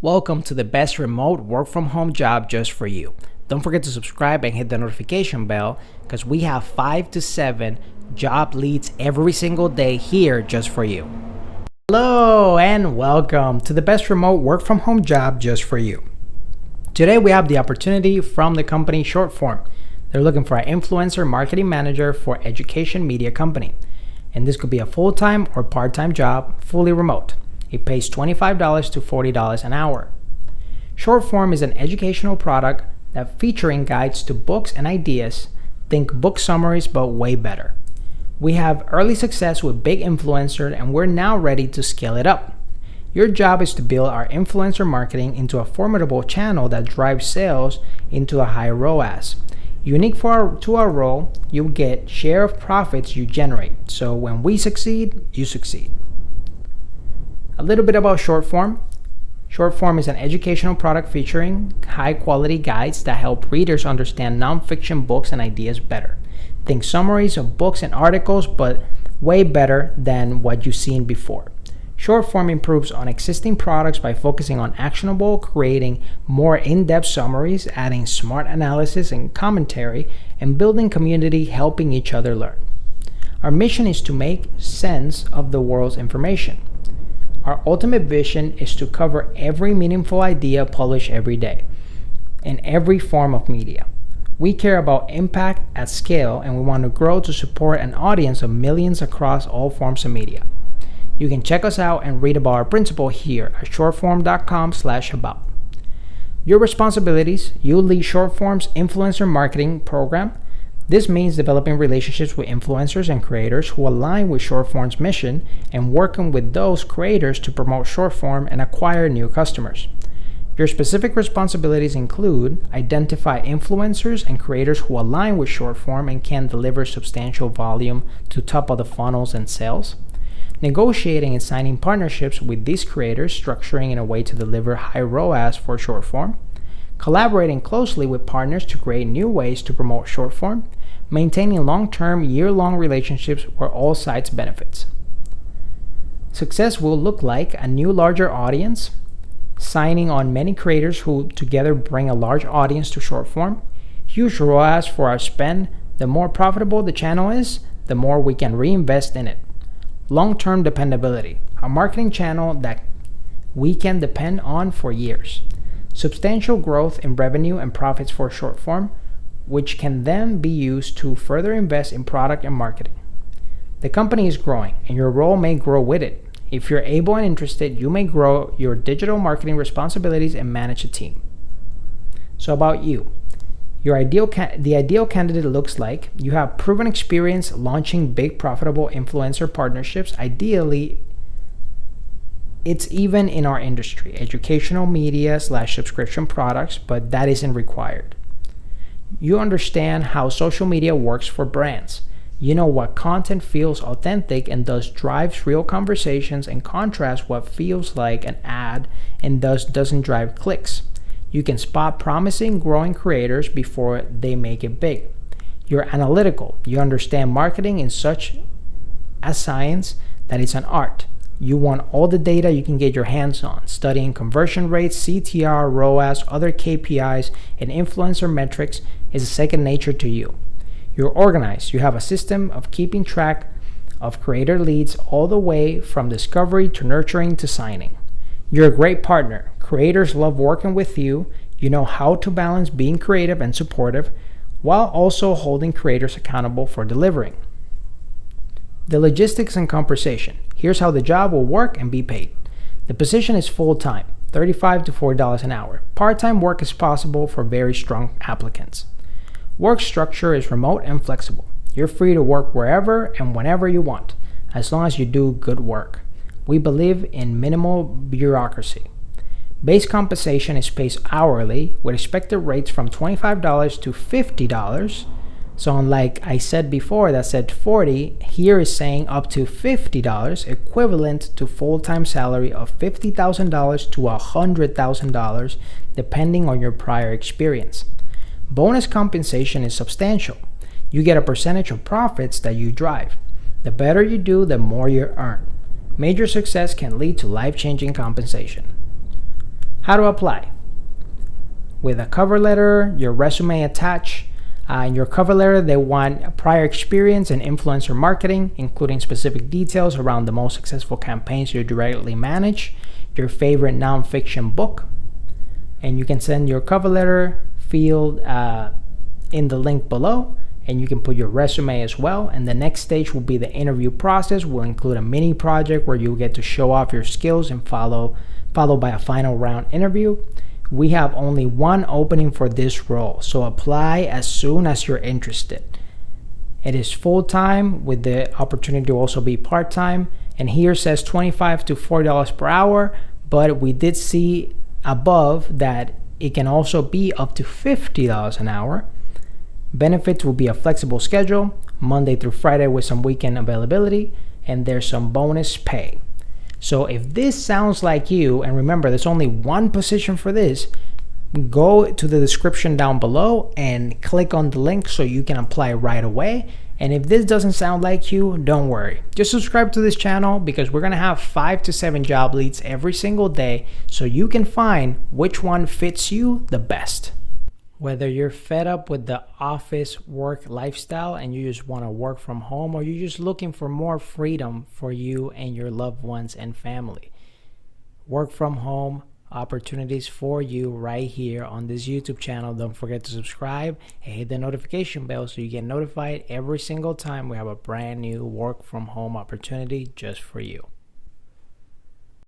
Welcome to the best remote work from home job just for you. Don't forget to subscribe and hit the notification bell because we have 5 to 7 job leads every single day here just for you. Hello and welcome to the best remote work from home job just for you. Today we have the opportunity from the company Shortform. They're looking for an influencer marketing manager for education media company. And this could be a full-time or part-time job, fully remote. It pays $25 to $40 an hour. Shortform is an educational product that featuring guides to books and ideas. Think book summaries, but way better. We have early success with big influencers, and we're now ready to scale it up. Your job is to build our influencer marketing into a formidable channel that drives sales into a high ROAS. Unique to our role, you get share of profits you generate. So when we succeed, you succeed. A little bit about Shortform. Shortform is an educational product featuring high-quality guides that help readers understand nonfiction books and ideas better. Think summaries of books and articles, but way better than what you've seen before. Shortform improves on existing products by focusing on actionable, creating more in-depth summaries, adding smart analysis and commentary, and building community, helping each other learn. Our mission is to make sense of the world's information. Our ultimate vision is to cover every meaningful idea published every day in every form of media. We care about impact at scale, and we want to grow to support an audience of millions across all forms of media. You can check us out and read about our principle here at shortform.com/about. Your responsibilities: you lead Shortform's influencer marketing program. This means developing relationships with influencers and creators who align with Shortform's mission and working with those creators to promote Shortform and acquire new customers. Your specific responsibilities include identify influencers and creators who align with Shortform and can deliver substantial volume to top of the funnels and sales. Negotiating and signing partnerships with these creators, structuring in a way to deliver high ROAS for Shortform. Collaborating closely with partners to create new ways to promote Shortform. Maintaining long-term, year-long relationships where all sides benefits. Success will look like a new larger audience, signing on many creators who together bring a large audience to Shortform, huge ROAS for our spend. The more profitable the channel is, the more we can reinvest in it. Long-term dependability, a marketing channel that we can depend on for years. Substantial growth in revenue and profits for Shortform, which can then be used to further invest in product and marketing. The company is growing, and your role may grow with it. If you're able and interested, you may grow your digital marketing responsibilities and manage a team. So about you, the ideal candidate looks like you have proven experience launching big profitable influencer partnerships. Ideally, it's even in our industry, educational media / subscription products, but that isn't required. You understand how social media works for brands. You know what content feels authentic and thus drives real conversations, and contrast what feels like an ad and thus doesn't drive clicks. You can spot promising growing creators before they make it big. You're analytical. You understand marketing in such a science that it's an art. You want all the data you can get your hands on. Studying conversion rates, CTR, ROAS, other KPIs, and influencer metrics is a second nature to you. You're organized. You have a system of keeping track of creator leads all the way from discovery to nurturing to signing. You're a great partner. Creators love working with you. You know how to balance being creative and supportive while also holding creators accountable for delivering. The logistics and compensation. Here's how the job will work and be paid. The position is full-time, $35 to $40 an hour. Part-time work is possible for very strong applicants. Work structure is remote and flexible. You're free to work wherever and whenever you want, as long as you do good work. We believe in minimal bureaucracy. Base compensation is paid hourly with expected rates from $25 to $50. So unlike I said before that said 40, here is saying up to $50, equivalent to full-time salary of $50,000 to $100,000, depending on your prior experience. Bonus compensation is substantial. You get a percentage of profits that you drive. The better you do, the more you earn. Major success can lead to life-changing compensation. How to apply? With a cover letter, your resume attached. In your cover letter, they want prior experience in influencer marketing, including specific details around the most successful campaigns you directly manage, your favorite nonfiction book, and you can send your cover letter field in the link below, and you can put your resume as well. And the next stage will be the interview process. Will include a mini project where you'll get to show off your skills and followed by a final round interview. We have only one opening for this role, so apply as soon as you're interested. It is full-time with the opportunity to also be part-time, and here says $25 to $40 per hour, but we did see above that it can also be up to $50 an hour. Benefits will be a flexible schedule, Monday through Friday with some weekend availability, and there's some bonus pay. So if this sounds like you, and remember there's only one position for this, go to the description down below and click on the link so you can apply right away. And if this doesn't sound like you, don't worry. Just subscribe to this channel because we're gonna have 5 to 7 job leads every single day so you can find which one fits you the best. Whether you're fed up with the office work lifestyle and you just want to work from home, or you're just looking for more freedom for you and your loved ones and family, work from home opportunities for you right here on this YouTube channel. Don't forget to subscribe and hit the notification bell so you get notified every single time we have a brand new work from home opportunity just for you.